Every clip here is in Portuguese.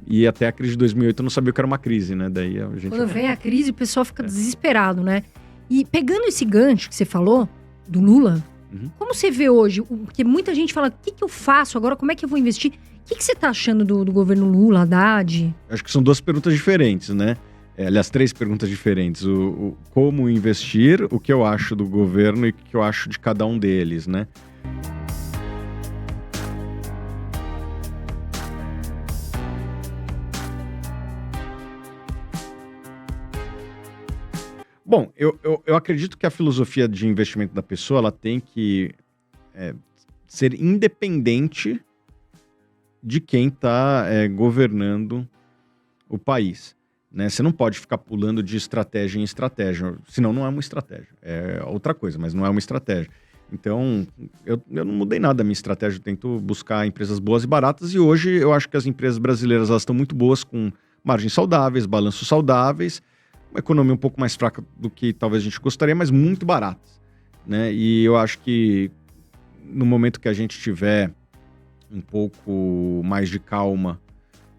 E até a crise de 2008 eu não sabia o que era uma crise, né? Daí a gente... Quando vem a crise, o pessoal fica desesperado, né? E pegando esse gancho que você falou, do Lula, como você vê hoje? Porque muita gente fala, o que eu faço agora? Como é que eu vou investir? O que você tá achando do governo Lula, Haddad? Acho que são duas perguntas diferentes, né? Aliás, três perguntas diferentes. O como investir, o que eu acho do governo e o que eu acho de cada um deles, né? Bom, eu acredito que a filosofia de investimento da pessoa ela tem que ser independente de quem está governando o país. Né? Você não pode ficar pulando de estratégia em estratégia, senão não é uma estratégia. É outra coisa, mas não é uma estratégia. Então, eu não mudei nada da minha estratégia, eu tento buscar empresas boas e baratas, e hoje eu acho que as empresas brasileiras elas estão muito boas, com margens saudáveis, balanços saudáveis, uma economia um pouco mais fraca do que talvez a gente gostaria, mas muito baratas. Né? E eu acho que no momento que a gente tiver um pouco mais de calma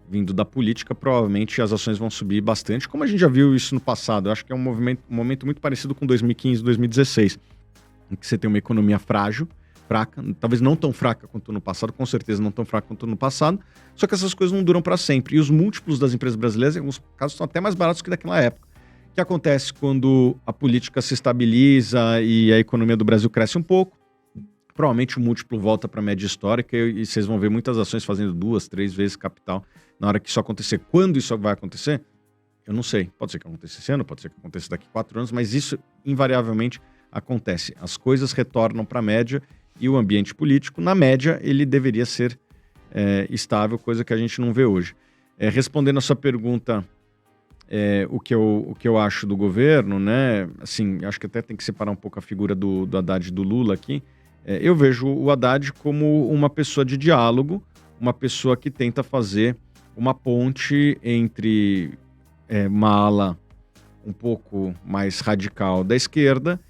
vindo da política, provavelmente as ações vão subir bastante, como a gente já viu isso no passado. Eu acho que é um momento muito parecido com 2015, 2016, em que você tem uma economia frágil, fraca, talvez não tão fraca quanto no passado, com certeza não tão fraca quanto no passado, só que essas coisas não duram para sempre. E os múltiplos das empresas brasileiras, em alguns casos, são até mais baratos que daquela época. O que acontece quando a política se estabiliza e a economia do Brasil cresce um pouco? Provavelmente o múltiplo volta para a média histórica e vocês vão ver muitas ações fazendo 2, 3 vezes capital na hora que isso acontecer. Quando isso vai acontecer? Eu não sei. Pode ser que aconteça esse ano, pode ser que aconteça daqui a 4 anos, mas isso invariavelmente acontece. As coisas retornam para a média e o ambiente político, na média, ele deveria ser estável, coisa que a gente não vê hoje. Respondendo a sua pergunta, o que eu acho do governo, né? Assim, acho que até tem que separar um pouco a figura do Haddad e do Lula aqui. Eu vejo o Haddad como uma pessoa de diálogo, uma pessoa que tenta fazer uma ponte entre uma ala um pouco mais radical da esquerda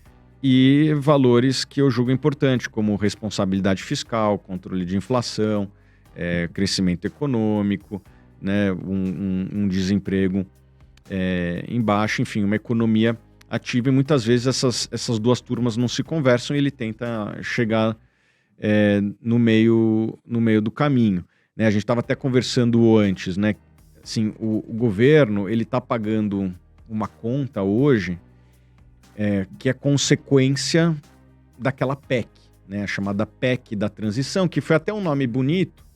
e valores que eu julgo importantes, como responsabilidade fiscal, controle de inflação, crescimento econômico, né, um desemprego em baixo, enfim, uma economia ativa, e muitas vezes essas duas turmas não se conversam e ele tenta chegar no meio do caminho. Né? A gente estava até conversando antes, né? Assim, o governo ele está pagando uma conta hoje que é consequência daquela PEC, né? A chamada PEC da transição, que foi até um nome bonito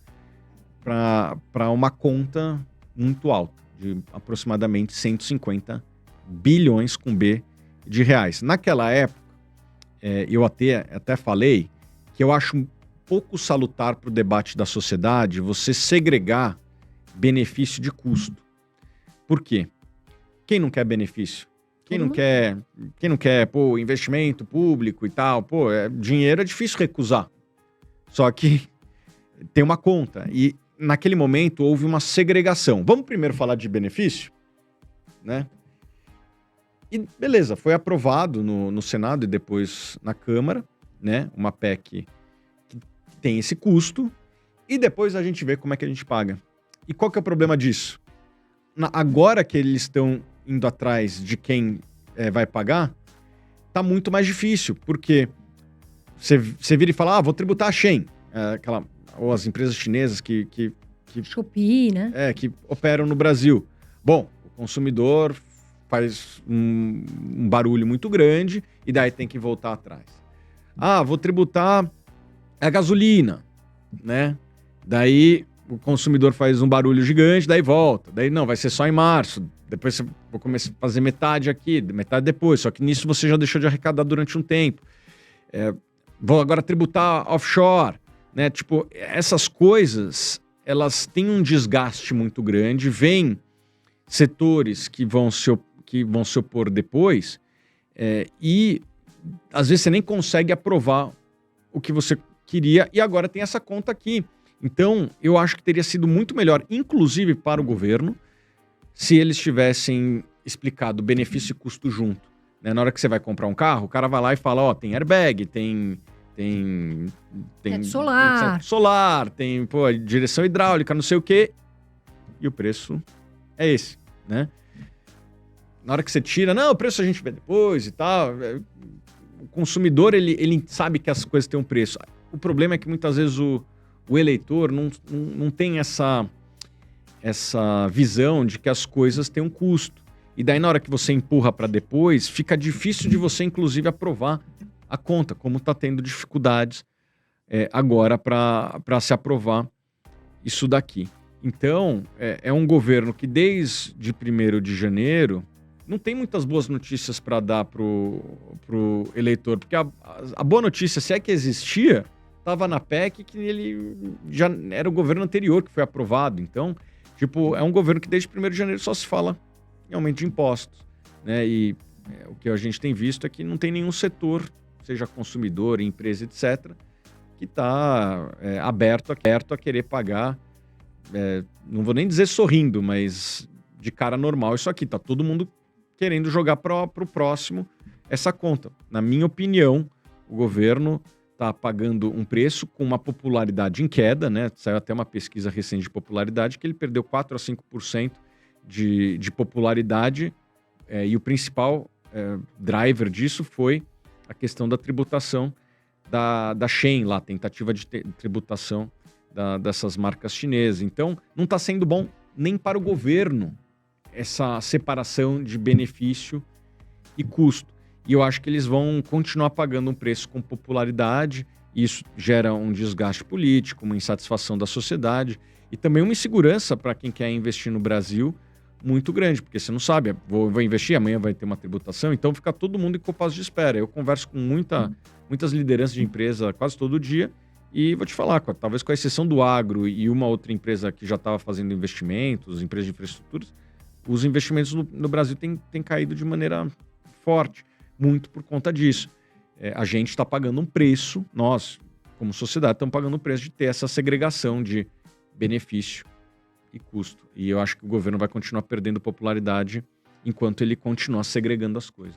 para uma conta muito alta, de aproximadamente 150 bilhões com B de reais. Naquela época, eu até falei que eu acho um pouco salutar para o debate da sociedade você segregar benefício de custo. Por quê? Quem não quer benefício? Quem não quer, investimento público e tal? Dinheiro é difícil recusar. Só que tem uma conta. E naquele momento houve uma segregação. Vamos primeiro falar de benefício? Né? E beleza, foi aprovado no Senado e depois na Câmara, né? Uma PEC que tem esse custo, e depois a gente vê como é que a gente paga. E qual que é o problema disso? Agora que eles estão indo atrás de quem vai pagar, tá muito mais difícil, porque você vira e fala, vou tributar a Shein, ou as empresas chinesas que Shopee, né? Que operam no Brasil. Bom, o consumidor faz um barulho muito grande e daí tem que voltar atrás. Vou tributar a gasolina, né? Daí o consumidor faz um barulho gigante, daí volta. Daí não, vai ser só em março. Depois vou começar a fazer metade aqui, metade depois. Só que nisso você já deixou de arrecadar durante um tempo. Vou agora tributar offshore, né? Tipo, essas coisas, elas têm um desgaste muito grande. Vem setores que vão se opor depois e às vezes você nem consegue aprovar o que você queria, e agora tem essa conta aqui. Então, eu acho que teria sido muito melhor, inclusive para o governo, se eles tivessem explicado benefício e custo junto. Né? Na hora que você vai comprar um carro, o cara vai lá e fala, tem airbag, tem solar, tem direção hidráulica, não sei o quê. e o preço é esse, né? Na hora que você tira, não, o preço a gente vê depois e tal. O consumidor, ele sabe que as coisas têm um preço. O problema é que muitas vezes o eleitor não tem essa visão de que as coisas têm um custo. E daí, na hora que você empurra para depois, fica difícil de você, inclusive, aprovar a conta, como está tendo dificuldades agora para se aprovar isso daqui. Então, é um governo que desde 1º de janeiro não tem muitas boas notícias para dar pro eleitor, porque a boa notícia, se é que existia, estava na PEC, que ele já era o governo anterior que foi aprovado. Então, tipo, é um governo que desde 1º de janeiro só se fala em aumento de impostos, né? E o que a gente tem visto é que não tem nenhum setor, seja consumidor, empresa, etc., que está aberto a querer pagar, não vou nem dizer sorrindo, mas de cara normal isso aqui. Tá todo mundo querendo jogar para o próximo essa conta. Na minha opinião, o governo está pagando um preço com uma popularidade em queda, né? Saiu até uma pesquisa recente de popularidade que ele perdeu 4 a 5% de popularidade, e o principal driver disso foi a questão da tributação da Shein, lá, tentativa de tributação dessas marcas chinesas. Então, não está sendo bom nem para o governo essa separação de benefício e custo. E eu acho que eles vão continuar pagando um preço com popularidade, e isso gera um desgaste político, uma insatisfação da sociedade e também uma insegurança para quem quer investir no Brasil muito grande, porque você não sabe, vou investir, amanhã vai ter uma tributação, então fica todo mundo em compasso de espera. Eu converso com muitas lideranças de empresa quase todo dia, e vou te falar, talvez com a exceção do agro e uma outra empresa que já estava fazendo investimentos, empresas de infraestruturas, os investimentos no Brasil têm caído de maneira forte, muito por conta disso. A gente está pagando um preço, nós, como sociedade, estamos pagando um preço de ter essa segregação de benefício e custo. E eu acho que o governo vai continuar perdendo popularidade enquanto ele continuar segregando as coisas.